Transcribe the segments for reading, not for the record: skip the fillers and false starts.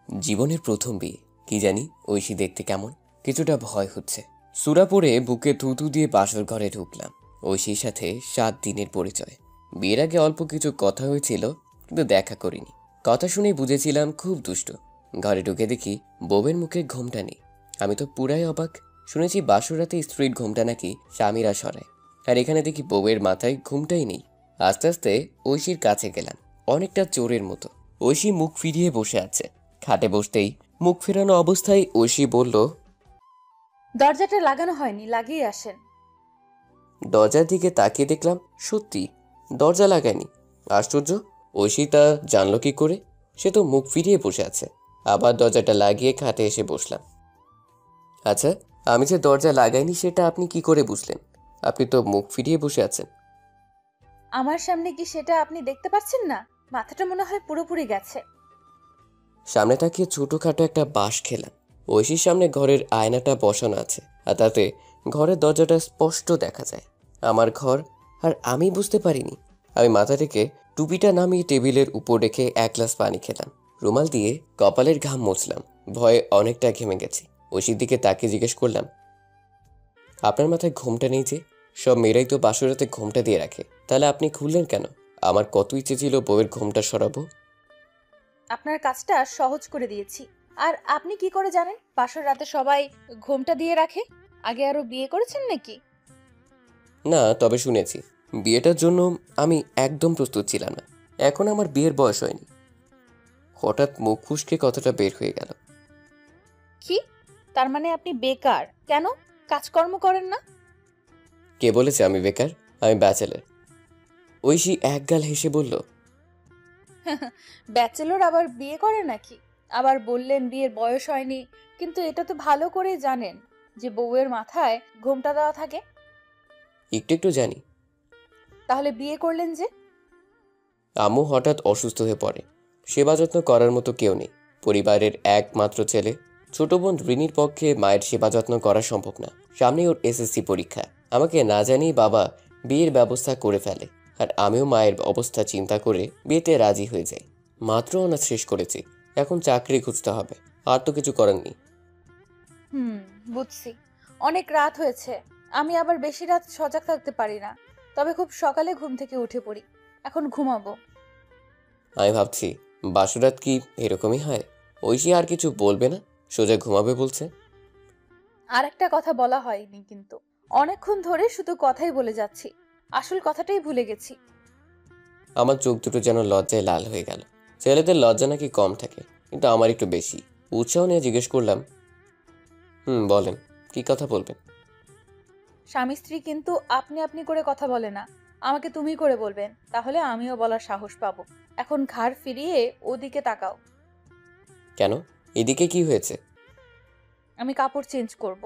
জীবনের প্রথম বিয়ে, কি জানি ঐশী দেখতে কেমন, কিছুটা ভয় হচ্ছে। সূরা পড়ে বুকে থুতু দিয়ে বাসর ঘরে ঢুকলাম। ঐশীর সাথে 7 দিনের পরিচয়। বিয়ের আগে অল্প কিছু কথা হয়েছিল, কিন্তু দেখা করিনি। কথা শুনেই বুঝেছিলাম খুব দুষ্ট। ঘরে ঢুকে দেখি বউয়ের মুখে ঘোমটা নেই। আমি তো পুরাই অবাক। শুনেছি বাসর রাতে স্ত্রীর ঘোমটা নাকি স্বামীরা সরায়, আর এখানে দেখি বউয়ের মাথায় ঘোমটাই নেই। আস্তে আস্তে ঐশীর কাছে গেলাম, অনেকটা চোরের মতো। ঐশী মুখ ফিরিয়ে বসে আছে। খাটে বসতেই মুখ ফেরানো অবস্থায় ঐশী বলল, দরজাটা লাগানো হয়নি, লাগিয়ে আসেন। দরজার দিকে তাকিয়ে দেখলাম সত্যি দরজা লাগায়নি। আশ্চর্য, ঐশী তা জানলো কি করে? সে তো মুখ ফিরিয়ে বসে আছে। আবার দরজাটা লাগিয়ে খাটে এসে বসলাম। আচ্ছা, আমি যে দরজা লাগাইনি সেটা আপনি কি করে বুঝলেন? আপনি তো মুখ ফিরিয়ে বসে আছেন। আমার সামনে কি সেটা আপনি দেখতে পাচ্ছেন না? মাথাটা মনে হয় পুরোপুরি গেছে। সামনে তাকিয়ে ছোটখাটো একটা বাঁশ খেলাম। ঐশীর সামনে ঘরের আয়নাটা বসানো আছে, আর তাতে ঘরের দরজাটা স্পষ্ট দেখা যায়। আমার ঘর, আর আমি বুঝতে পারিনি। আমি মাথা থেকে টুপিটা নামিয়ে টেবিলের উপর রেখে এক গ্লাস পানি খেলাম। রুমাল দিয়ে কপালের ঘাম মুছলাম। ভয়ে অনেকটা ঘেমে গেছি। ঐশীর দিকে তাকিয়ে জিজ্ঞেস করলাম, আপনার মাথায় ঘোমটা নেই যে? সব মেয়েরাই তো বাসরাতে ঘোমটা দিয়ে রাখে, তাহলে আপনি খুললেন কেন? আমার কত ইচ্ছে ছিল বউয়ের ঘোমটা সরাবো। আপনার কাজটা সহজ করে দিয়েছি। আর আপনি কি করে জানেন বাসর রাতে সবাই ঘোমটা দিয়ে রাখে? আগে আরো বিয়ে করেছেন নাকি? না, তবে শুনেছি। বিয়েটার জন্য আমি একদম প্রস্তুত ছিলাম না। এখন আমার বিয়ের বয়স হয়নি। হঠাৎ মুখ ফুসকে কথাটা বের হয়ে গেল। কি? তার মানে আপনি বেকার? কেন, কাজকর্ম করেন না? কে বলেছে আমি বেকার? আমি ব্যাচেলর। ঐশী একগাল হেসে বলল, ব্যাচেলর আবার বিয়ে করে নাকি? আবার বললেন বিয়ের বয়স হয়নি, কিন্তু এটা তো ভালো করেই জানেন যে বউয়ের মাথায় ঘোমটা দেওয়া থাকে। একটু একটু জানি। তাহলে বিয়ে করলেন যে? আম্মু হঠাৎ অসুস্থ হয়ে পড়ে। সেবা যত্ন করার মতো কেউ নেই। পরিবারের একমাত্র ছেলে। ছোট বোন রিনির পক্ষে মায়ের সেবা যত্ন করা সম্ভব না। সামনে ওর এসএসসি পরীক্ষা। আমাকে না জানিয়ে বাবা বিয়ের ব্যবস্থা করে ফেলে, আর আমিও মায়ের অবস্থা চিন্তা করে বিয়েতে রাজি হয়ে যাই। মাত্র অনার্স শেষ করেছি, এখন চাকরি খুঁজতে হবে। আর তো কিছু করার নেই। হুম, বুঝছি। অনেক রাত হয়েছে। আমি আবার বেশি রাত সজাগ থাকতে পারি না। তবে খুব সকালে ঘুম থেকে উঠে পড়ি। এখন ঘুমাবো। আমি ভাবছি, বাসরাত কি এরকমই হয়? ঐশী আর কিছু বলবে না, সোজা ঘুমাবে বলছে। আর একটা কথা বলা হয়নি কিন্তু। অনেকক্ষণ ধরে শুধু কথাই বলে যাচ্ছি। আসল কথাটাই ভুলে গেছি। আমার চোখ দুটো যেন লজ্জায় লাল হয়ে গেল। ছেলেদের লজ্জা নাকি কম থাকে, কিন্তু আমার একটু বেশি। উৎসাহ নিয়ে জিজ্ঞেস করলাম, বলেন, কি কথা বলবেন? স্বামী স্ত্রী কিন্তু আপনি আপনি করে কথা বলে না। আমাকে তুমি করে বলবেন, তাহলে আমিও বলার সাহস পাবো। এখন ঘাড় ফিরিয়ে ওদিকে তাকাও। কেন? এদিকে কি হয়েছে? আমি কাপড় চেঞ্জ করব।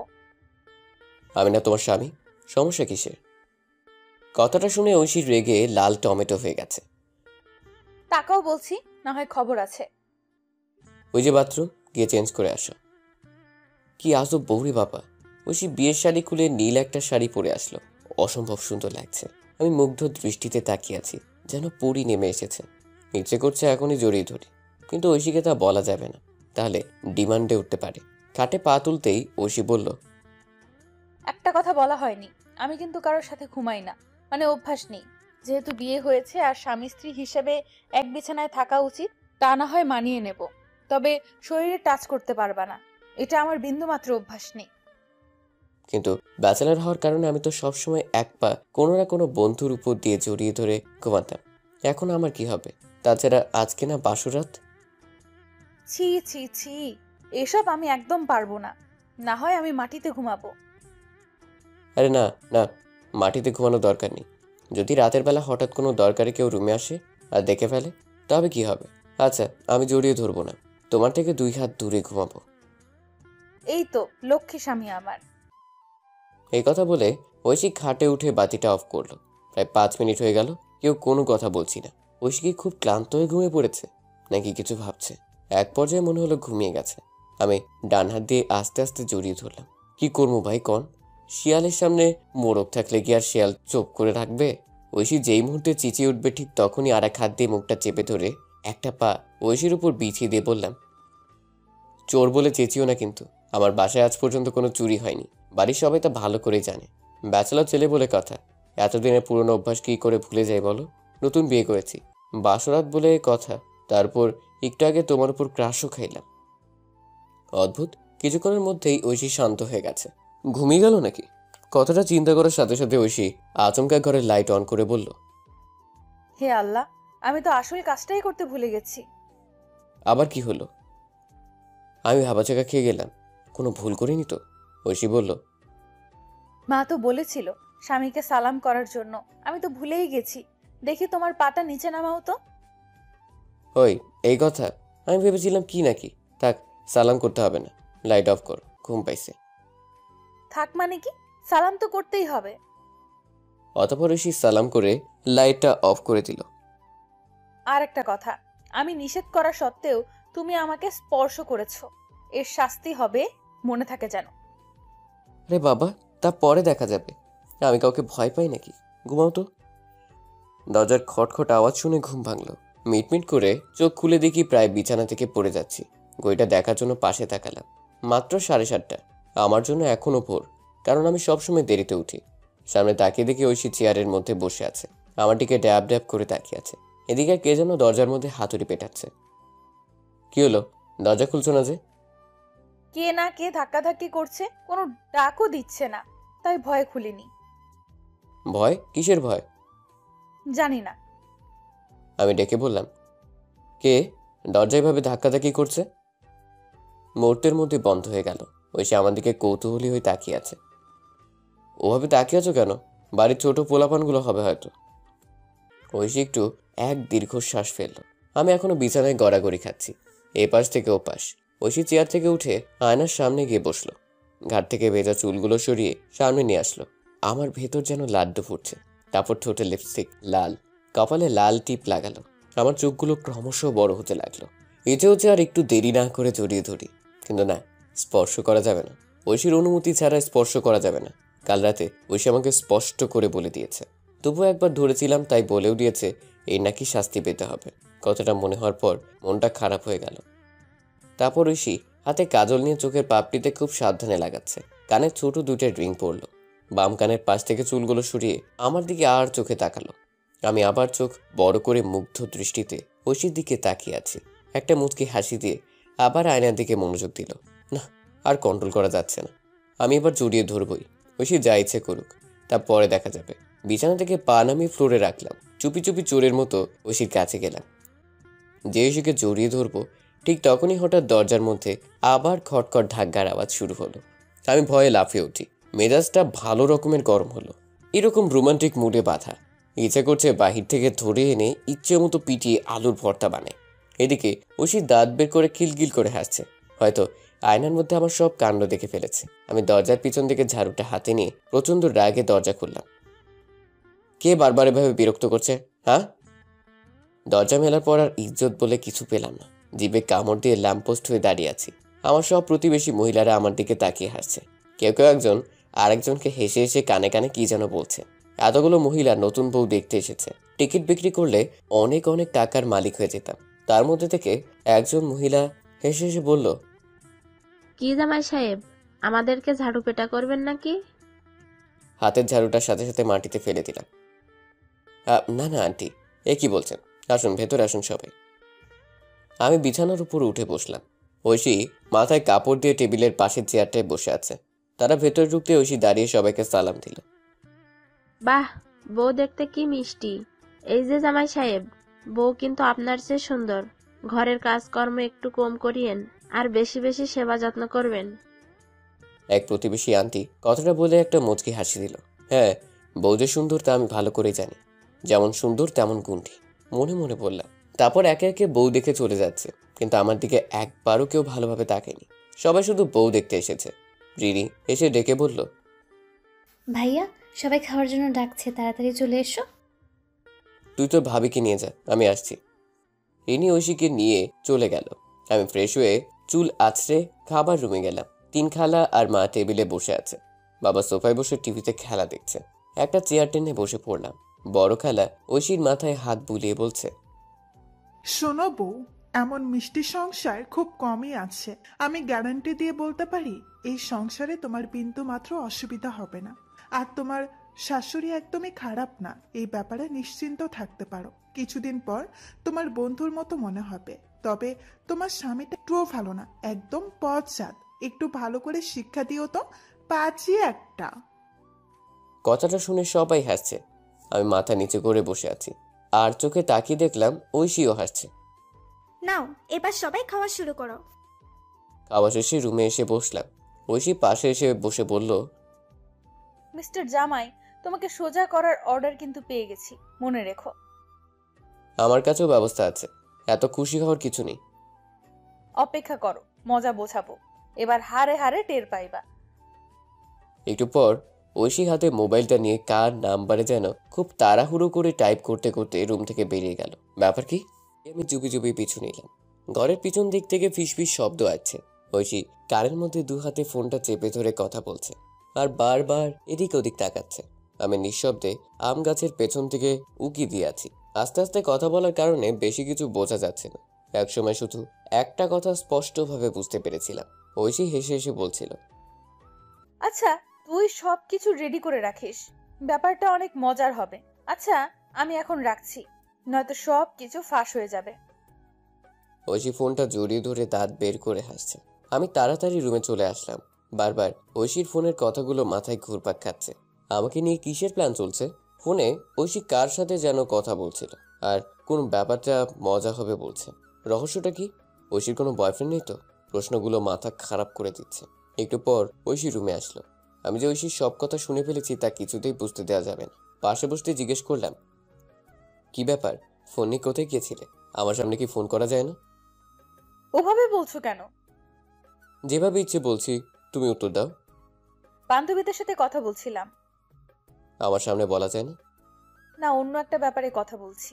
আমি না তোমার স্বামী? সমস্যা কিসের? কথাটা শুনে ঐশীর রেগে লাল টমেটো হয়ে গেছে। তাকাও বলছি, না হয় খবর আছে। ওই যে বাথরুম, গিয়ে চেঞ্জ করে আসো। কি আজব বউরে বাবা! ঐশী বিয়ের শাড়ি খুলে নীল একটা শাড়ি পরে আসলো। অসম্ভব সুন্দর লাগছে। আমি মুগ্ধ দৃষ্টিতে তাকিয়ে আছি, যেন পরি নেমে এসেছে। ইচ্ছে করছে এখনই জড়িয়ে ধরি, কিন্তু ঐশীকে তা বলা যাবে না, তাহলে ডিমান্ডে উঠতে পারে। খাটে পা তুলতেই ঐশী বলল, একটা কথা বলা হয়নি, আমি কিন্তু কারোর সাথে ঘুমাই না। মানে অভ্যাস নেই। যেহেতু বিয়ে হয়েছে আর স্বামী স্ত্রী হিসেবে এক বিছানায় থাকা উচিত, তা না হয় মানিয়ে নেব। তবে শরীরে টাচ করতে পারবা না, এটা আমার বিন্দুমাত্র অভ্যাস নেই। কিন্তু ব্যাচেলার হওয়ার কারণে আমি তো সবসময় এক পা কোনো না কোনো বন্ধুর উপর দিয়ে জড়িয়ে ধরে ঘুমাতাম। এখন আমার কি হবে? তাছাড়া আজকে না বাসরাত। ছি ছি ছি, এসব আমি একদম পারবো না। না হয় আমি মাটিতে ঘুমাবো। আরে না না, মাটিতে ঘুমানো দরকার নেই। যদি রাতের বেলা হঠাৎ কোনো দরকারে কেউ রুমে আসে আর দেখে ফেলে, তবে কি হবে? আচ্ছা, আমি জড়িয়ে ধরবো না, তোমার থেকে 2 হাত দূরে ঘুমাবো। এই তো লক্ষ্মী স্বামী আমার। এই কথা বলে ঐশী খাটে উঠে বাতিটা অফ করলো। প্রায় 5 মিনিট হয়ে গেল, কেউ কোনো কথা বলছি না। ঐশী কি খুব ক্লান্ত হয়ে ঘুমিয়ে পড়েছে, নাকি কিছু ভাবছে? এক পর্যায়ে মনে হলো ঘুমিয়ে গেছে। আমি ডান হাত দিয়ে আস্তে আস্তে জড়িয়ে ধরলাম। কি করবো ভাই কন? শিয়ালের সামনে মোরগ থাকলে কি আর শিয়াল চুপ করে রাখবে? ঐশী যেই মুহূর্তে চেঁচিয়ে উঠবে, ঠিক তখনই আর এক হাত দিয়ে মুখটা চেপে ধরে একটা পা ঐশীর উপর বিছিয়ে দিয়ে বললাম, চোর বলে চেঁচিও না কিন্তু। আমার বাসায় আজ পর্যন্ত কোনো চুরি হয়নি, বাড়ির সবাই তা ভালো করেই জানে। ব্যাচেলর ছেলে বলে কথা, এতদিনের পুরনো অভ্যাস কী করে ভুলে যাই বলো? নতুন বিয়ে করেছি, বাসরাত বলে কথা, তারপর একটু আগে তোমার উপর ক্রাশও খাইলাম। অদ্ভুত, কিছুক্ষণের মধ্যেই ঐশী শান্ত হয়ে গেছে। ঘুমিয়ে গেল নাকি? কথাটা চিন্তা করার সাথে সাথে ঐশী আচমকা ঘরের লাইট অন করে বলল, হে আল্লাহ, আমি তো আসল কাজটাই করতে ভুলে গেছি। আবার কি হলো? আমি ভাবাচাকা খেয়ে গেলাম। কোনো ভুল করিনি তো? ঐশী বলল, মা তো বলেছিল স্বামীকে সালাম করার জন্য, আমি তো ভুলেই গেছি। দেখি তোমার পাটা নিচে নামাও তো। ওই এই কথা? আমি ভেবেছিলাম কি নাকি। থাক, সালাম করতে হবে না, লাইট অফ কর, ঘুম পাইছে। থাক মানে কি? সালাম তো করতেই হবে। অতঃপর ঐশী সালাম করে লাইটটা অফ করে দিল। আর একটা কথা, আমি নিষেধ করা সত্ত্বেও তুমি আমাকে স্পর্শ করেছো, এর শাস্তি হবে, মনে থাকে যেন। আরে বাবা, তা পরে দেখা যাবে। আমি কাউকে ভয় পাই নাকি? ঘুমাও তো। দরজার খটখট আওয়াজ শুনে ঘুম ভাঙলো। মিটমিট করে চোখ খুলে দেখি প্রায় বিছানা থেকে পড়ে যাচ্ছি। ঘড়িটা দেখার জন্য পাশে তাকালাম। মাত্র 7:30। আমার জন্য এখনো ভোর, কারণ আমি সবসময় দেরিতে উঠি। সামনে তাকিয়ে দেখি ঐশী চেয়ারের মধ্যে বসে আছে, আমার দিকে ড্যাব ড্যাব করে তাকিয়ে আছে। এদিকে কে যেন দরজার মধ্যে হাতুড়ি পেটাচ্ছে। কি হলো? দরজা খুলছো না যে? কে না কে ধাক্কাধাক্কি করছে, কোনো ডাকও দিচ্ছে না, তাই ভয় খুলিনি। ভয়? কিসের ভয়? জানি না। আমি ডেকে বললাম, কে? দরজায় ভাবে ধাক্কাধাক্কি করছে। মুহূর্তের মধ্যে বন্ধ হয়ে গেল। ঐশী আমার দিকে কৌতূহলী হয়ে তাকিয়ে আছে। ওভাবে তাকিয়ে আছো কেন? বাড়ির ছোট পোলাপানগুলো হবে হয়তো। ঐশী একটু এক দীর্ঘশ্বাস ফেলল। আমি এখনো বিছানায় গড়াগড়ি খাচ্ছি, এ পাশ থেকে ও পাশ। ঐশী চেয়ার থেকে উঠে আয়নার সামনে গিয়ে বসলো। ঘাট থেকে ভেজা চুলগুলো সরিয়ে সামনে নিয়ে আসলো। আমার ভেতর যেন লাড্ডু ফুটছে। তারপর ঠোঁটে লিপস্টিক লাল, কপালে লাল টিপ লাগালো। আমার চোখগুলো ক্রমশ বড় হতে লাগলো। ইচ্ছে হচ্ছে আর একটু দেরি না করে জড়িয়ে ধরি, কিন্তু না, স্পর্শ করা যাবে না। ঐশীর অনুমতি ছাড়া স্পর্শ করা যাবে না। কাল রাতে ঐশী আমাকে স্পষ্ট করে বলে দিয়েছে। তবুও একবার ধরেছিলাম, তাই বলেও দিয়েছে এই নাকি শাস্তি পেতে হবে। কথাটা মনে হওয়ার পর মনটা খারাপ হয়ে গেল। তারপর ঐশী হাতে কাজল নিয়ে চোখের পাপড়িতে খুব সাবধানে লাগাচ্ছে। কানে ছোট দুইটা রিং পড়লো। বাম কানের পাশ থেকে চুলগুলো সরিয়ে আমার দিকে আর চোখে তাকালো। আমি আবার চোখ বড় করে মুগ্ধ দৃষ্টিতে ঐশীর দিকে তাকিয়ে আছি। একটা মুচকি হাসি দিয়ে আবার আয়নার দিকে মনোযোগ দিল। না, আর কন্ট্রোল করা যাচ্ছে না। আমি এবার জড়িয়ে ধরবই। ঐশী যা ইচ্ছে করুক, তা পরে দেখা যাবে। বিছানা থেকে পা নামিয়ে ফ্লোরে রাখলাম। চুপি চুপি চোরের মতো ঐশীর কাছে গেলাম। যে ঐশীকে জড়িয়ে ধরবো, ঠিক তখনই হঠাৎ দরজার মধ্যে আবার খটখট ধাক্কার আওয়াজ শুরু হলো। আমি ভয়ে লাফিয়ে উঠি। মেজাজটা ভালো রকমের গরম হলো। এরকম রোমান্টিক মুডে বাঁধা, ইচ্ছে করছে বাহির থেকে ধরে এনে ইচ্ছে মতো পিটিয়ে আলুর ভর্তা বানায়। এদিকে ঐশী দাঁত বের করে খিলখিল করে হাসছে। হয়তো আয়নার মধ্যে আমার সব কাণ্ড দেখে ফেলেছে। আমি দরজার পিছন থেকে ঝাড়ুটা হাতে নিয়ে প্রচণ্ড রাগে দরজা খুললাম। কে বারবার এভাবে বিরক্ত করছে, হ্যাঁ? দরজা মেলার পর আর ইজ্জত বলে কিছু পেলাম না। জিভে কামড় দিয়ে ল্যাম্পপোস্ট হয়ে দাঁড়িয়ে আছি। আমার সব প্রতিবেশী মহিলারা আমার দিকে তাকিয়ে হাসছে। কেউ কেউ একজন আরেকজনকে হেসে হেসে কানে কানে কি যেন বলছে। এতগুলো মহিলা নতুন বউ দেখতে এসেছে। টিকিট বিক্রি করলে অনেক অনেক টাকার মালিক হয়ে যেতাম। তার মধ্যে থেকে একজন মহিলা হেসে হেসে বলল, কি জামাই সাহেব, আমাদেরকে ঝাড়ু পেটা করবেন নাকি? হাতের ঝাড়ুটার সাথে সাথে মাটিতে ফেলে দিলাম। না না আন্টি, এ কি বলছেন? আসুন, ভেতরে আসুন সবাই। আমি বিছানার উপর উঠে বসলাম। ঐশী মাথায় কাপড় দিয়ে টেবিলের পাশের চেয়ারটায় বসে আছে। তারা ভেতরে ঢুকতে ঐশী দাঁড়িয়ে সবাইকে সালাম দিল। বাহ, বউ দেখতে কি মিষ্টি। এই যে জামাই সাহেব, বউ কিন্তু আপনার চেয়ে সুন্দর। ঘরের কাজকর্ম একটু কম করিয়েন, আর বেশি বেশি সেবা যত্ন করবেন। এক প্রতিবেশী আন্টি কথাটা বলে একটা মুচকি হাসি দিল। হ্যাঁ, বউ যে সুন্দর তা আমি ভালো করেই জানি। যেমন সুন্দর তেমন গুণী, মনে মনে বললাম। তারপর একে একে বউ দেখে চলে যাচ্ছে, কিন্তু আমার দিকে একবারও কেউ ভালোভাবে তাকায়নি। সবাই শুধু বউ দেখতে এসেছে। রিনি এসে ডেকে বলল, ভাইয়া, সবাই খাওয়ার জন্য ডাকছে, তাড়াতাড়ি চলে এসো। তুই তো ভাবিকে নিয়ে যা, আমি আসছি। রিনি ঐশীকে নিয়ে চলে গেল। আমি ফ্রেশ হয়ে চুল আছড়ে খাবার রুমে গেলাম। 3 খালা আর মা টেবিলে বসে আছে। বাবা সোফায় বসে টিভিতে খেলা দেখছে। একটা চেয়ার টেনে বসে পড়লাম। বড় খালা ঐশীর মাথায় হাত বুলিয়ে বলছে, শোনো বউ, এমন মিষ্টি সংসার খুব কমই আছে। আমি গ্যারান্টি দিয়ে বলতে পারি এই সংসারে তোমার বিন্দু মাত্র অসুবিধা হবে না। আর তোমার শাশুড়ি একদমই খারাপ না, এই ব্যাপারে নিশ্চিন্ত থাকতে পারো। কিছুদিন পর তোমার বন্ধুর মতো মনে হবে। তবে তোমার স্বামীটা একটুও ভালো না, একদম পশ্চাৎ। একটু ভালো করে শিক্ষা দিও তো, পাঁচই একটা। কথাটা শুনে সবাই হাসছে। আমি মাথা নিচু করে বসে আছি, আর চোখে তাকিয়ে দেখলাম ঐশীও হাসছে। নাও এবার সবাই খাওয়া শুরু করো। খাওয়া শেষে রুমে এসে বসলাম। ঐশী পাশে এসে বসে বলল, মিস্টার জামাই, তোমাকে সোজা করার অর্ডার কিন্তু পেয়ে গেছি, মনে রেখো। আমার কাছেও ব্যবস্থা আছে, এত খুশি হওয়ার কিছু নেই। অপেক্ষা করো, মজা বোঝাবো। এবার হারে হারে টের পাইবা। একটু পর ঐশী হাতে মোবাইলটা নিয়ে কার নাম্বারে যেন খুব তাড়াহুড়ো করে টাইপ করতে করতে রুম থেকে বেরিয়ে গেল। ব্যাপার কি? আমি চুপি চুপি পিছু নিলাম। ঘরের পিছন দিক থেকে ফিসফিস শব্দ আসছে। ঐশী কারের মধ্যে দু হাতে ফোনটা চেপে ধরে কথা বলছে আর বারবার এদিক ওদিক তাকাচ্ছে। আমি নিঃশব্দে আম গাছের পেছন থেকে উকি দিয়ে আছি। আস্তে আস্তে কথা বলার কারণে বেশি কিছু বোঝা যাচ্ছে না। একসময় শুধু একটা কথা স্পষ্টভাবে বুঝতে পেরেছিলাম। ঐশী হেসে হেসে বলছিল, আচ্ছা, তুই সবকিছু রেডি করে রাখিস, ব্যাপারটা অনেক মজার হবে। আচ্ছা, আমি এখন রাখছি, নয়তো সব কিছু ফাঁস হয়ে যাবে। ঐশী ফোনটা জড়িয়ে ধরে দাঁত বের করে হাসছে। আমি তাড়াতাড়ি রুমে চলে আসলাম। বারবার ঐশীর ফোনের কথাগুলো মাথায় ঘুরপাক খাচ্ছে। আমাকে নিয়ে কিসের প্ল্যান চলছে? ফোনে ঐশী কার সাথে যেন কথা বলছিল, আর কোন ব্যাপারটা মজা হবে বলছে। রহস্যটা কি? ঐশীর কোনো বয়ফ্রেন্ড নেই তো? প্রশ্নগুলো মাথা খারাপ করে দিচ্ছে। একটু পর ঐশী রুমে আসলো। আমি যে ঐশীর সব কথা শুনে ফেলেছি তা কিছুতেই বুঝতে দেওয়া যাবে না। পাশে বসতে জিজ্ঞেস করলাম, কি ব্যাপার, ফোন নিয়ে কোথায় গিয়েছিলে? আমার সামনে কি ফোন করা যায় না? ওভাবে বলছো কেন? যেভাবে ইচ্ছে বলছি, তুমি উত্তর দাও। বান্ধবীদের সাথে কথা বলছিলাম। আমার সামনে বলা যায় না? না, অন্য একটা ব্যাপারে কথা বলছি।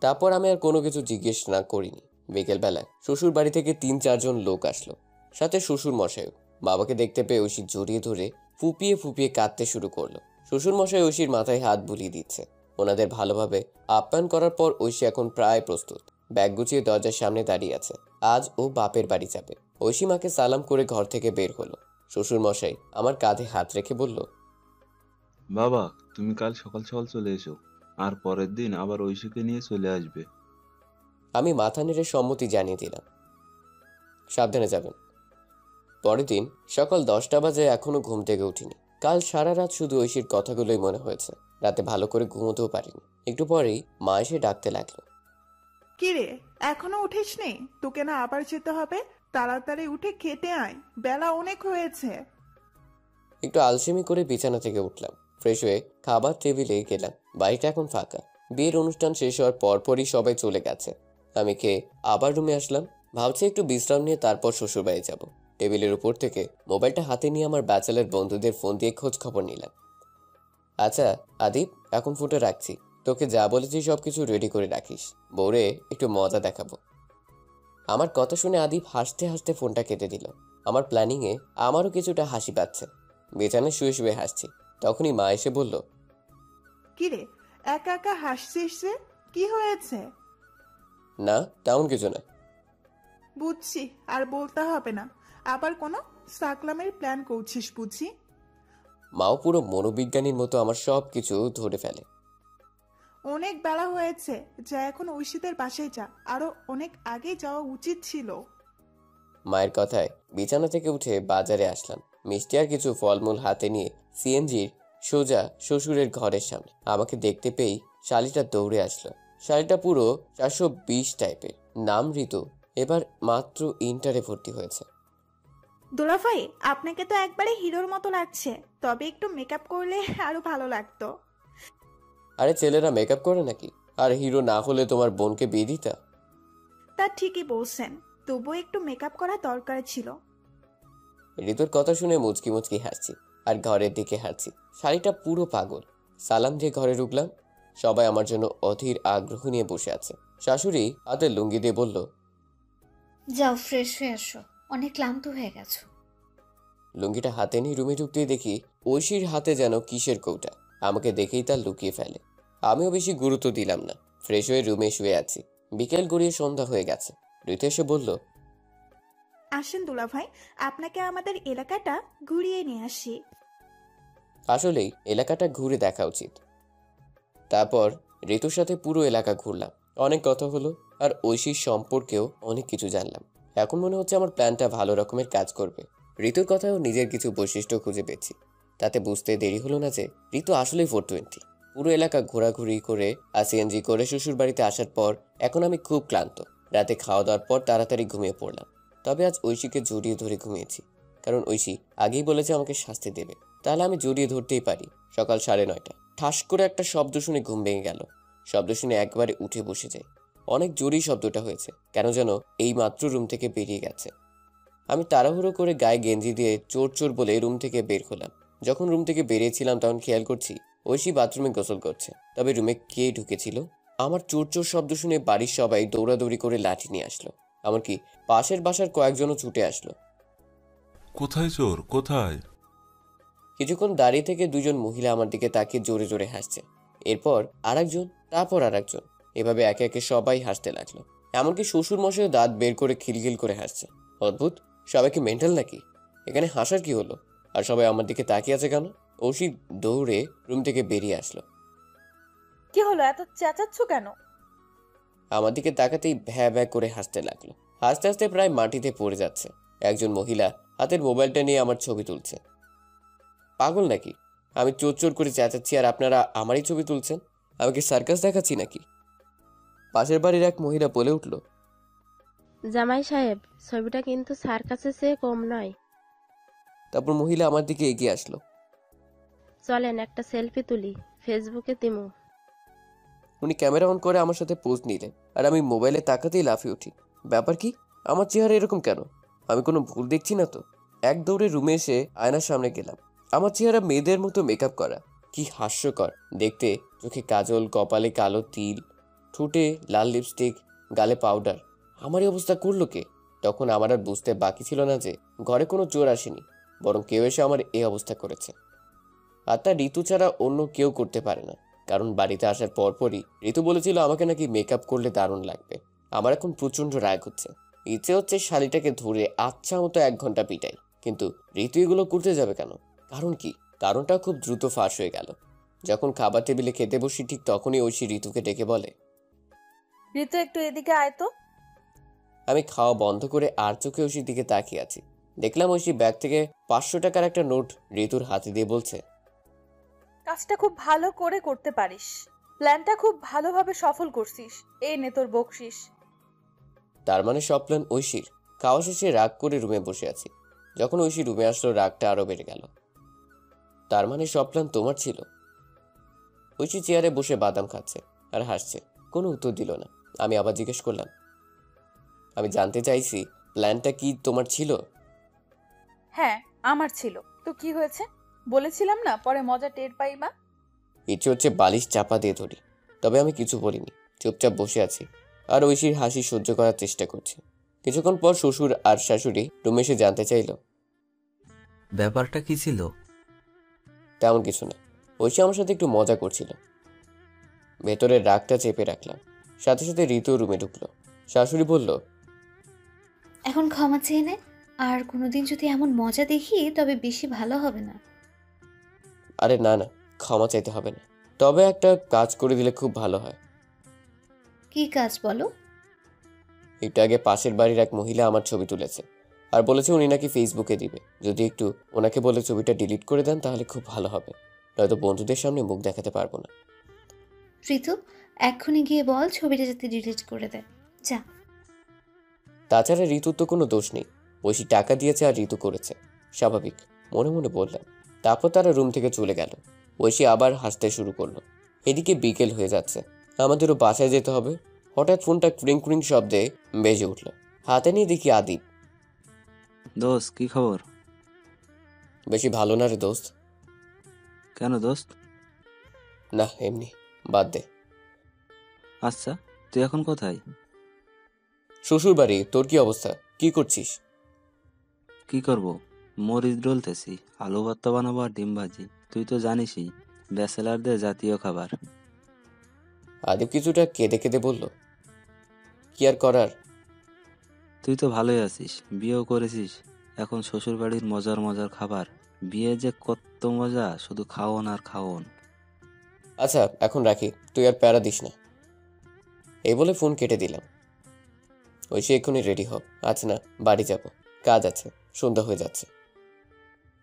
তারপর আমি আর কোনো কিছু জিজ্ঞেস না করিনি। বিকেলবেলায় শ্বশুর বাড়ি থেকে 3-4 জন লোক আসলো, সাথে শ্বশুর মশাইও। বাবাকে দেখতে পেয়ে ঐশী জড়িয়ে ধরে ফুপিয়ে ফুপিয়ে কাঁদতে শুরু করলো। শ্বশুর মশাই ঐশীর মাথায় হাত বুলিয়ে দিচ্ছে। ওনাদের ভালোভাবে আপ্যায়ন করার পর ঐশী এখন প্রায় প্রস্তুত। ব্যাগ গুছিয়ে দরজার সামনে দাঁড়িয়ে আছে। আজ ও বাপের বাড়ি যাবে। ঐশী মাকে সালাম করে ঘর থেকে বের হলো। শ্বশুর মশাই আমার কাঁধে হাত রেখে বলল, বাবা, তুমি কাল সকাল সকাল চলে এসো, আর পরের দিন আবার ঐশীকে নিয়ে চলে আসবে। আমি মাথা নেড়ে সম্মতি জানিয়ে দিলাম। সাবধানে যাবেন। পরের দিন সকাল 10টা বাজে, এখনো ঘুম থেকে উঠিনি। কাল সারা রাত শুধু ঐশীর কথাগুলোই মনে হয়েছে। রাতে ভালো করে ঘুমোতেও পারিনি। একটু পরেই মা এসে ডাকতে লাগলো। কিরে, এখনো উঠিসনি? তোকে না আবার যেতে হবে? তাড়াতাড়ি উঠে খেতে আয়, বেলা অনেক হয়েছে। একটু আলসেমি করে বিছানা থেকে উঠলাম। ফ্রেশ হয়ে খাবার টেবিলে গেলাম। বাড়িটা এখন ফাঁকা। বিয়ের অনুষ্ঠান শেষ হওয়ার পরপরই সবাই চলে গেছে। আমি খেয়ে আবার রুমে আসলাম। ভাবছি একটু বিশ্রাম নিয়ে তারপর শ্বশুরবাড়ি যাব। টেবিলের উপর থেকে মোবাইলটা হাতে নিয়ে আমার ব্যাচেলার বন্ধুদের ফোন দিয়ে খোঁজ খবর নিলাম। আচ্ছা আদিপ, এখন ফোনটা রাখছি। তোকে যা বলেছি সবকিছু রেডি করে রাখিস। বউরে একটু মজা দেখাবো। আমার কথা শুনে আদিপ হাসতে হাসতে ফোনটা কেটে দিল। আমার প্ল্যানিংয়ে আমারও কিছুটা হাসি পাচ্ছে। বিছানায় শুয়ে শুয়ে হাসছি। তখনই মা এসে বলল, কিরে, একা একা হাসছিস যে, কি হয়েছে? না তেমন কিছু না। বুঝছি, আর বলতে হবে না। আবার কোনো সাকলামের প্ল্যান করছিস বুঝি? মাও পুরো মনোবিজ্ঞানীর মতো আমার সব কিছু ধরে ফেলে। অনেক বেলা হয়েছে, যা এখন ঐশীদের বাসায় যা, আরো অনেক আগে যাওয়া উচিত ছিল। মায়ের কথায় বিছানা থেকে উঠে বাজারে আসলাম। মিষ্টি আর কিছু ফলমূল হাতে নিয়ে সিএনজির সোজা শ্বশুরের ঘরের সামনে। আমাকে দেখতে পেয়েই শালিটা দৌড়ে আসলো। শালিটা পুরো 420 টাইপের, নাম ঋতু, এবার মাত্র ইন্টারে ভর্তি হয়েছে। দুলাভাই, আপনাকে তো একবারে হিরোর মতো লাগছে, তবে একটু মেকআপ করলে আরো ভালো লাগতো। আরে ছেলেরা মেকআপ করে নাকি? আর হিরো না হলে তোমার বোনকে বিয়ে দিতা? তা ঠিকই বলছেন, তবুও একটু মেকআপ করা দরকার ছিল। ঋতুর কথা শুনে মুচকি মুচকি হাসছি আর ঘরের দিকে হাঁটছি। শাড়িটা পুরো পাগল। সালাম দিয়ে ঘরে ঢুকলাম। সবাই আমার জন্য অধীর আগ্রহ নিয়ে বসে আছে। শাশুড়ি হাতে লুঙ্গি দিয়ে বলল, যাও ফ্রেশ হয়ে আসো, অনেক ক্লান্ত হয়ে গেছো। লুঙ্গিটা হাতে নিয়ে রুমে ঢুকতেই দেখি ঐশীর হাতে যেন কিসের কৌটা। আমাকে দেখেই তা লুকিয়ে ফেলে। আমিও বেশি গুরুত্ব দিলাম না। ফ্রেশ হয়ে রুমে শুয়ে আছি। বিকেল গড়িয়ে সন্ধ্যা হয়ে গেছে। ঋতু এসে বলল, আসেন দুলাভাই, আপনাকে আমাদের এলাকাটা ঘুরিয়ে নিয়ে আসি। আসলেই এলাকাটা ঘুরে দেখা উচিত। তারপর ঋতুর সাথে পুরো এলাকা ঘুরলাম, অনেক কথা হলো, আর ঐশীর সম্পর্কেও অনেক কিছু জানলাম। এখন মনে হচ্ছে আমার প্ল্যানটা ভালো রকমের কাজ করবে। ঋতুর কথাও নিজের কিছু বৈশিষ্ট্য খুঁজে পেয়েছি। তাতে বুঝতে দেরি হলো না যে ঋতু আসলেই 420। পুরো এলাকা ঘোরাঘুরি করে আর সিএনজি করে শ্বশুর বাড়িতে আসার পর এখন আমি খুব ক্লান্ত। রাতে খাওয়া দাওয়ার পর তাড়াতাড়ি ঘুমিয়ে পড়লাম। তবে আজ ঐশীকে জড়িয়ে ধরে ঘুমিয়েছি, কারণ ঐশী আগেই বলেছে আমাকে শাস্তি দেবে, তাহলে আমি জড়িয়ে ধরতেই পারি। সকাল 9:30। ঠাস করে একটা শব্দ শুনে ঘুম ভেঙে গেল। শব্দ শুনে একবারে উঠে বসে যাই। অনেক জোরেই শব্দটা হয়েছে, কেন যেন এই মাত্র রুম থেকে বেরিয়ে গেছে। আমি তাড়াহুড়ো করে গায়ে গেঞ্জি দিয়ে চোর চোর বলে রুম থেকে বের হলাম। যখন রুম থেকে বেরিয়েছিলাম তখন খেয়াল করছি ঐশী বাথরুমে গোসল করছে। তবে রুমে কে ঢুকেছিল? আমার চোর চোর শব্দ শুনে বাড়ির সবাই দৌড়াদৌড়ি করে লাঠি নিয়ে আসলো, এমনকি পাশের বাসার কয়েকজনও ছুটে আসলো। কোথায় চোর, কোথায়? কিছুক্ষণ দাঁড়িয়ে থেকে দুজন মহিলা আমার দিকে তাকিয়ে জোরে জোরে হাসছে। এরপর আরেকজন, তারপর আরেকজন, এভাবে একে একে সবাই হাসতে লাগলো। এমনকি শ্বশুর মশাইও দাঁত বের করে খিলখিল করে হাসছে। অদ্ভুত, সবাই কি মেন্টাল নাকি? এখানে হাসার কি হলো? আর সবাই আমার দিকে তাকিয়ে আছে কেন? ঐশী দৌড়ে রুম থেকে বেরিয়ে আসলো। কি হলো, এত চেঁচাচ্ছ কেন? আমার দিকে তাকাতেই ভ্যা ভ্যা করে হাসতে লাগলো। হাসতে হাসতে প্রায় মাটিতে পড়ে যাচ্ছে। একজন মহিলা হাতের মোবাইলটা নিয়ে আমার ছবি তুলছে। পাগল নাকি? আমি চোর চোর করে চেঁচাচ্ছি আর আপনারা আমারই ছবি তুলছেন? আমি কি সার্কাস দেখাচ্ছি নাকি? পাশের বাড়ির এক মহিলা বলে উঠল, জামাই সাহেব, ছবিটা কিন্তু সার্কাসের চেয়ে কম নয়। তারপর মহিলা আমার দিকে এগিয়ে আসলো। চলেন একটা সেলফি তুলি, ফেসবুকে দিমু। উনি ক্যামেরা অন করে আমার সাথে পোজ নিলেন, আর আমি মোবাইলে তাকাতেই লাফিয়ে উঠি। ব্যাপার কি? আমার চেহারা এরকম কেন? আমি কোনো ভুল দেখছি না তো? এক দৌড়ে রুমে এসে আয়নার সামনে গেলাম। আমার চেহারা মেয়েদের মতো মেকআপ করা, কি হাস্যকর দেখতে। চোখে কাজল, কপালে কালো তিল, ঠোঁটে লাল লিপস্টিক, গালে পাউডার। আমারই অবস্থা করলো কে? তখন আমার আর বুঝতে বাকি ছিল না যে ঘরে কোনো চোর আসেনি, বরং কেউ এসে আমার এই অবস্থা করেছে। আর তা ঋতু ছাড়া অন্য কেউ করতে পারে না, কারণ বাড়িতে আসার পরপরই ঋতু বলেছিল আমাকে নাকি মেকআপ করলে দারুণ লাগবে। আমার এখন প্রচন্ড রাগ হচ্ছে। ইচ্ছে হচ্ছে শালিটাকে ধরে আচ্ছা মতো 1 ঘন্টা পিটাই, কিন্তু ঋতু এগুলো করতে যাবে কেন? কারণ কি? কারণটা খুব দ্রুত ফাঁস হয়ে গেল। যখন খাবার টেবিলে খেতে বসি ঠিক তখনই ঐশী ঋতুকে ডেকে বলে, ঋতু একটু এদিকে আয় তো। আমি খাওয়া বন্ধ করে আর চোখে ঐশীর দিকে তাকিয়ে আছি। দেখলাম ঐশী ব্যাগ থেকে 500 টাকার একটা নোট ঋতুর হাতে দিয়ে বলছে, কাজটা খুব ভালো করে করতে পারিস, প্ল্যানটা খুব ভালোভাবে সফল করছিস, এই নে তোর বকশিস। তার মানে সব প্ল্যান ঐশীর। খাওয়া শেষে রাগ করে রুমে বসে আছি। যখন ঐশী রুমে আসলো রাগটা আরো বেড়ে গেল। তার মানে সব প্ল্যান তোমার ছিল? ঐশী চেয়ারে বসে বাদাম খাচ্ছে আর হাসছে, কোনো উত্তর দিল না। আমি আবার জিজ্ঞেস করলাম, আমি জানতে চাইছি প্ল্যানটা কি তোমার ছিল? হ্যাঁ, আমার ছিল। তো কি হয়েছে? বলেছিলাম না পরে মজা টের পাইবা। ইচ্ছে হচ্ছে বালিশ চাপা দিয়ে ধরি। তবে আমি কিছু বলিনি, চুপচাপ বসে আছি আর ঐশীর হাসি সহ্য করার চেষ্টা করছি। কিছুক্ষণ পর শ্বশুর আর শাশুড়ি রুমে এসে জানতে চাইল, ব্যাপারটা কি ছিল? তেমন কিছু না, ঐশী আমার সাথে একটু মজা করছিল। ভেতরের রাগটা চেপে রাখলাম। সাথে সাথে ঋতু রুমে ঢুকলো। শাশুড়ি বলল, এখন ক্ষমা চেয়ে নে, আর কোনোদিন যদি এমন মজা দেখি তবে বেশি ভালো হবে না। আরে না না, ক্ষমা চাইতে হবে না, তবে একটা কাজ করে দিলে খুব ভালো হয়। কি কাজ বলো? একটু আগে পাশের বাড়ির এক মহিলা আমার ছবি তুলেছে আর বলেছে উনি নাকি ফেসবুকে দিবে। যদি একটু ওনাকে বলে ছবিটা ডিলিট করে দেন তাহলে খুব ভালো হবে, নয়তো বন্ধুদের সামনে মুখ দেখাতে পারবো না। ঋতু, এক্ষুনি গিয়ে বল ছবিটা যাতে ডিলিট করে দেয়, যা। তাছাড়া ঋতুর তো কোনো দোষ নেই, ঐশী টাকা দিয়েছে আর ঋতু করেছে, স্বাভাবিক মনে মনে বললাম। তারপর তারা রুম থেকে চলে গেল। ঐশী আবার হাসতে শুরু করলো। এদিকে বিকেল হয়ে যাচ্ছে, আমাদেরও বাসায় যেতে হবে। হঠাৎ ফোনটা ক্রিং ক্রিং শব্দে বেজে উঠল। হাতে নিয়ে দেখি আদিপ। দোস্ত, কি খবর? বেশি ভালো না রে দোস্ত। কেন দোস্ত? না এমনি, বাদ দে। আচ্ছা, তুই এখন কোথায়? শ্বশুর বাড়ি। তোর কি অবস্থা? কি করছিস? কি করব, মরিচ ডলতেছি, আলু ভর্তা বানাবো আর ডিম ভাজি। তুই তো জানিসই, ব্যাচেলারদের জাতীয় খাবার। আদিপ কিছুটা কেঁদে কেঁদে বলল, কি আর করার। তুই তো ভালোই আছিস, বিয়েও করেছিস। এখন শ্বশুর বাড়ির মজার মজার খাবার। বিয়ে যে কত মজা, শুধু খাওন আর খাওন। আচ্ছা এখন রাখি, তুই আর প্যারা দিস না। এই বলে ফোন কেটে দিলাম। ঐশী এক্ষুনি রেডি হোক, আজ না বাড়ি যাব, কাজ আছে, সন্ধ্যা হয়ে যাচ্ছে।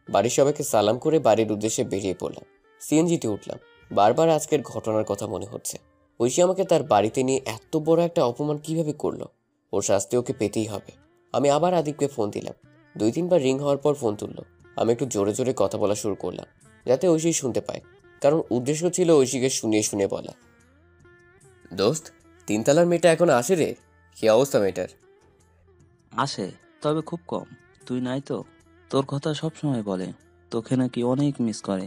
বাড়ির সবাইকে সালাম করে বাড়ির উদ্দেশ্যে বেরিয়ে পড়লাম। সিএনজিতে উঠলাম। বারবার আজকের ঘটনার কথা মনে হচ্ছে। ঐশী আমাকে তার বাড়িতে নিয়ে এত বড় একটা অপমান কিভাবে করলো। ওর শাস্তি ওকে পেতেই হবে। আমি আবার আদিবকে ফোন দিলাম। 2-3 বার রিং হওয়ার পর ফোন তুললো। আমি একটু জোরে জোরে কথা বলা শুরু করলাম, যাতে ঐশী শুনতে পায়, কারণ উদ্দেশ্য ছিল ঐশীকে শুনিয়ে শুনে বলা। দোস্ত, 3 তলার মেয়েটা এখন আসে রে? কি অবস্থা মেয়েটার? আসে, তবে খুব কম। তুই নাই তো, তোর কথা সব সময় বলে, তোকে নাকি অনেক মিস করে।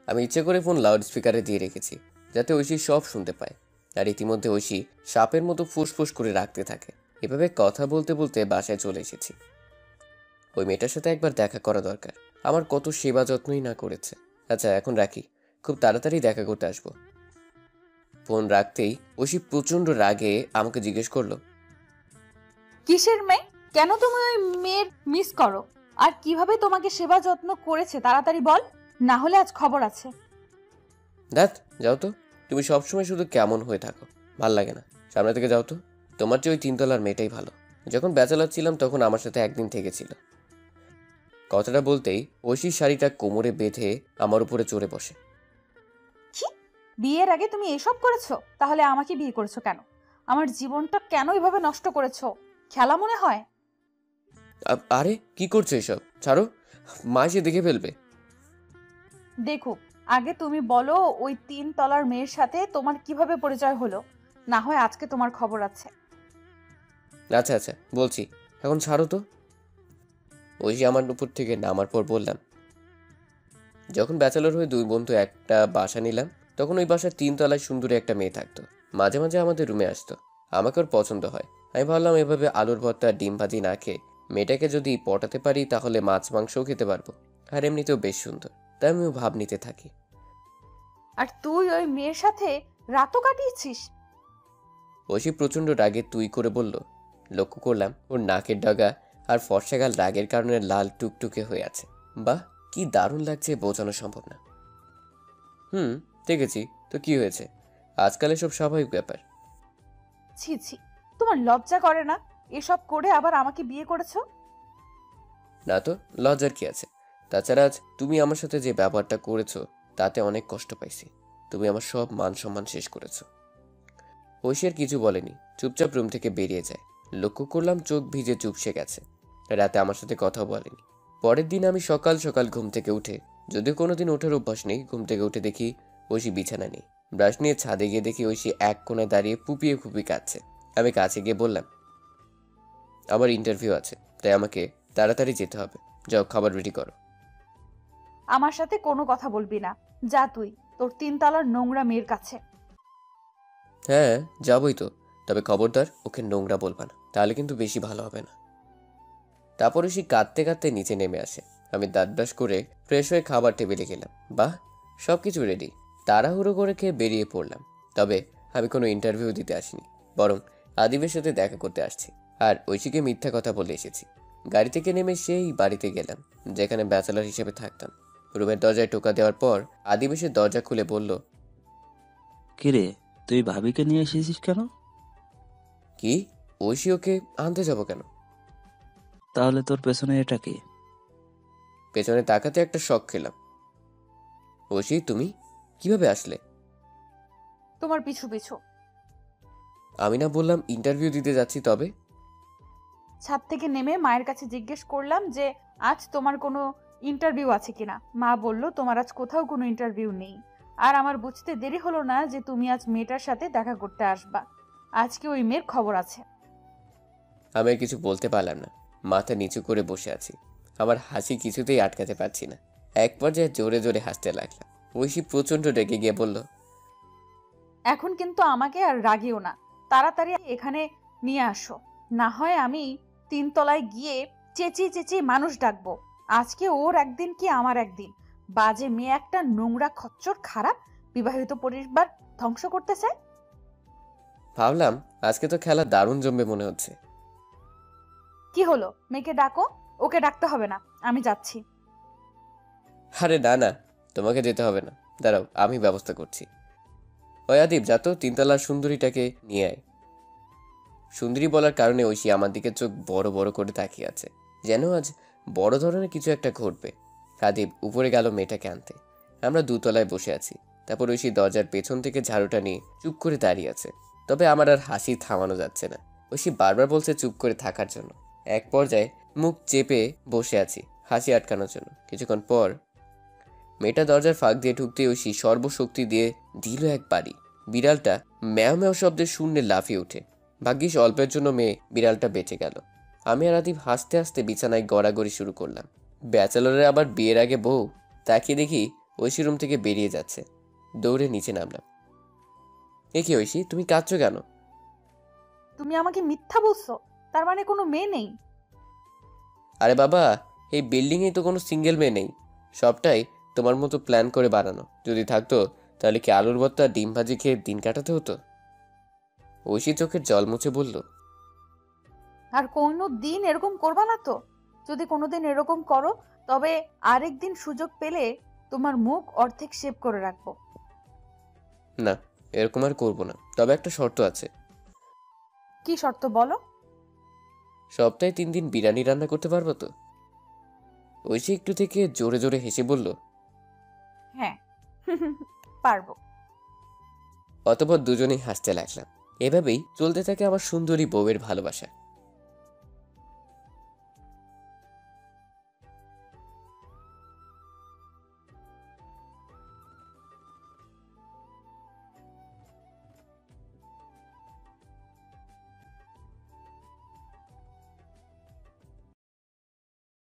আমি ইচ্ছে করে ফোন লাউড স্পিকারে দিয়ে রেখেছি, যাতে ঐশী সব শুনতে পায়। আর ইতিমধ্যে ঐশী সাপের মতো ফুসফুস করে রাখতে থাকে। এভাবে কথা বলতে বলতে বাসায় চলে এসেছি। ওই মেয়েটার সাথে একবার দেখা করা দরকার। আমার কত সেবা যত্নই না করেছে। আচ্ছা এখন রাখি, খুব তাড়াতাড়ি দেখা করতে আসবো। ফোন রাখতেই ঐশী প্রচন্ড রাগে আমাকে জিজ্ঞেস করলো, কিসের মেয়ে? কেন তুমি ওই মেয়ের মিস করো? আর কিভাবে তোমাকে সেবা যত্ন করেছে তাড়াতাড়ি বল, না হলে আজ খবর আছে। দেখ যাও তো, তুমি সবসময় শুধু কেমন হয়ে থাকো, ভাল লাগে না। সামনে থেকে যাও তো। তোমার চেয়ে ওই 3 তলার মেয়েটাই ভালো। যখন ব্যাচেলর ছিলাম তখন আমার সাথে একদিন থেকেছিল। কথাটা বলতেই ঐশীর শাড়িটা কোমরে বেঁধে আমার উপরে চড়ে বসে। কি? বিয়ের আগে তুমি এসব করেছো? তাহলে আমাকে বিয়ে করেছো কেন? আমার জীবনটা কেন এভাবে নষ্ট করেছো? খেলা মনে হয়? আরে কি করছো এসব? ছাড়ো, মা এসে দেখে ফেলবে। দেখো, আগে তুমি বলো ওই 3 তলার মেয়ের সাথে তোমার কিভাবে পরিচয় হলো, না হয় আজকে তোমার খবর আছে। আচ্ছা আচ্ছা বলছি, এখন ছাড়ো তো। ঐশী আমার উপর থেকে নামার পর বললাম, যখন ব্যাচেলর হয়ে 2 বন্ধু একটা বাসা নিলাম, তখন ওই বাসার 3 তলায় সুন্দরী একটা মেয়ে থাকতো। মাঝে মাঝে আমাদের রুমে আসতো। আমাকে ওর পছন্দ হয়। আমি ভাবলাম এভাবে আলুর ভর্তা ডিম ভাজি না খেয়ে মেয়েটাকে যদি পটাতে পারি তাহলে মাছ মাংসও খেতে পারবো। আর এমনিতেও বেশ সুন্দর, তাই আমিও ভাব নিতে থাকি। আর তুই ওই মেয়ের সাথে রাতও কাটিয়েছিস? ঐশী প্রচন্ড রাগে তুই করে বলল। লক্ষ্য করলাম ওর নাকের ডগা আর ফর্সাগাল রাগের কারণে লাল টুকটুকে হয়ে আছে। বাহ, কি দারুণ লাগছে, বোঝানো সম্ভব না। দেখেছি তো, কি হয়েছে? আজকাল এসব স্বাভাবিক ব্যাপার। ছি ছি, তোমার লজ্জা করে না এসব করে আবার আমাকে বিয়ে করেছো? না তো, লজ্জার কি আছে? তাছাড়া আজ তুমি আমার সাথে যে ব্যাপারটা করেছো তাতে অনেক কষ্ট পাইছি। তুমি আমার সব মান সম্মান শেষ করেছো। ঐশী আর কিছু বলেনি, চুপচাপ রুম থেকে বেরিয়ে যায়। লক্ষ্য করলাম চোখ ভিজে চুপসে গেছে। রাতে আমার সাথে কথা বলেনি। পরের দিন আমি সকাল সকাল ঘুম থেকে উঠে, যদিও কোনোদিন ওঠার অভ্যাস নেই, ঘুম থেকে উঠে দেখি ঐশী বিছানা নেই। ব্রাশ নিয়ে ছাদে গিয়ে দেখি ঐশী এক কোণে দাঁড়িয়ে ফুপিয়ে ফুপিয়ে কাঁদছে। আমি কাছে গিয়ে বললাম, আমার ইন্টারভিউ আছে, তাই আমাকে তাড়াতাড়ি যেতে হবে। যাও, খাবার রেডি করো। আমার সাথে কোনো কথা বলবি না, যা তুই তোর 3 তলার নোংরা মেয়ের কাছে। হ্যাঁ যাবই তো, তবে খবরদার ওকে নোংরা বলবা না, তাহলে কিন্তু বেশি ভালো হবে না। তারপরে সে কাঁদতে কাঁদতে নিচে নেমে আসে। আমি দাঁত ব্রাশ করে ফ্রেশ হয়ে খাবার টেবিলে গেলাম। বাহ, সব কিছু রেডি। তাড়াহুড়ো করে খেয়ে বেরিয়ে পড়লাম। তবে আমি কোনো ইন্টারভিউ দিতে আসিনি, বরং আদিবের সাথে দেখা করতে আসছি। আর ঐশীকে মিথ্যা কথা বলে এসেছি। গাড়ি থেকে নেমে সেই বাড়িতে গেলাম যেখানে ব্যাচেলর হিসেবে থাকতাম। রুমের দরজায় টোকা দেওয়ার পর আদিব এসে দরজা খুলে বলল, কিরে, তুই ভাবিকে নিয়ে এসেছিস কেন? কি? ঐশী ওকে আনতে যাব কেন? তাহলে তোর পেছনে এটা কি? পেছনে তাকাতে একটা শক খেলাম। ঐশী, তুমি কিভাবে আসলে? তোমার পিছু পিছু। আমি না বললাম ইন্টারভিউ দিতে যাচ্ছি? তবে ছাদ থেকে নেমে মায়ের কাছে জিজ্ঞেস করলাম যে আজ তোমার কোনো ইন্টারভিউ আছে কিনা। মা বলল তোমার আজ কোথাও কোনো ইন্টারভিউ নেই। আর আমার বুঝতে দেরি হলো না যে তুমি আজ মেয়েটার সাথে দেখা করতে আসবা। আজকে ওই মেয়ের খবর আছে। আমি আর কিছু বলতে পারলাম না। মাথা নিচু করে বসে আছি। আমার হাসি কিছুতেই আটকাতে পারছি না। এক পর্যায়ে জোরে জোরে হাসতে লাগলাম। ঐশী প্রচন্ড রেগে গিয়ে বলল, এখন কিন্তু আমাকে আর রাগিও না, তাড়াতাড়ি এখানে নিয়ে আসো, না হয় আমি 3 তলায় গিয়ে চেঁচিয়ে চেঁচিয়ে মানুষ ডাকবো। আজকে ওর একদিন কি আমার একদিন। বাজে মেয়ে একটা, নোংরা খচ্চর, খারাপ, বিবাহিত পরিবার ধ্বংস করতে চায়। ভাবলাম আজকে তো খেলা দারুণ জমবে মনে হচ্ছে। কি হলো, মেয়েকে ডাকো। ওকে ডাকতে হবে না, আমি যাচ্ছি। আরে না না, তোমাকে যেতে হবে না, দাঁড়াও আমি ব্যবস্থা করছি। ওই আদিব, যা তো তিনতলার সুন্দরীটাকে নিয়ে আয়। সুন্দরী বলার কারণে ঐশী আমার দিকে চোখ বড় বড় করে তাকিয়ে আছে, যেন আজ বড় ধরনের কিছু একটা ঘটবে। আদিব উপরে গেল মেয়েটাকে আনতে। আমরা দুতলায় বসে আছি। তারপর ঐশী দরজার পেছন থেকে ঝাড়ুটা নিয়ে চুপ করে দাঁড়িয়ে আছে। তবে আমার আর হাসি থামানো যাচ্ছে না। ঐশী বারবার বলছে চুপ করে থাকার জন্য। এক পর্যায়ে মুখ চেপে বসে আছি হাসি আটকানোর জন্য। কিছুক্ষণ পর মেয়েটা দরজার ফাঁক দিয়ে ঢুকতে ঐশী সর্বশক্তি দিয়ে দিল এক বাড়ি। বিড়ালটা ম্যাও ম্যাও শব্দে শূন্যে লাফিয়ে ওঠে। ভাগ্যিস অল্পের জন্য মেয়ে বিড়ালটা বেঁচে গেল। আমি আর আদিব হাসতে হাসতে বিছানায় গড়াগড়ি শুরু করলাম। ব্যাচেলরের আবার বিয়ের আগে বউ। তাকিয়ে দেখি ঐশী রুম থেকে বেরিয়ে যাচ্ছে। দৌড়ে নিচে নামলাম। এ কি ঐশী, তুমি কাঁদছো কেন? তুমি আমাকে মিথ্যা বলছো? তার মানে কোনো মেয়ে নেই? আরে বাবা, এই বিল্ডিংয়ে তো কোনো সিঙ্গেল মেয়ে নেই। সবটাই তোমার মতো প্ল্যান করে বানানো। যদি থাকতো তাহলে কি আলুর ভর্তা ডিম ভাজি খেয়ে দিন কাটাতে হতো? ঐশী চোখের জল মুছে বলল, আর কোনো দিন এরকম করবা না তো? যদি কোনোদিন এরকম করো তবে আরেকদিন সুযোগ পেলে তোমার মুখ অর্ধেক শেভ করে রাখবো। না, এরকম আর করবো না, তবে একটা শর্ত আছে। কি শর্ত বলো? সপ্তাহে 3 দিন বিরিয়ানি রান্না করতে পারবো তো? ঐশী একটু থেকে জোরে জোরে হেসে বলল, হ্যাঁ পারবো। অতঃপর দুজনেই হাসতে লাগলাম। এভাবেই চলতে থাকে আমার সুন্দরী বউয়ের ভালোবাসা।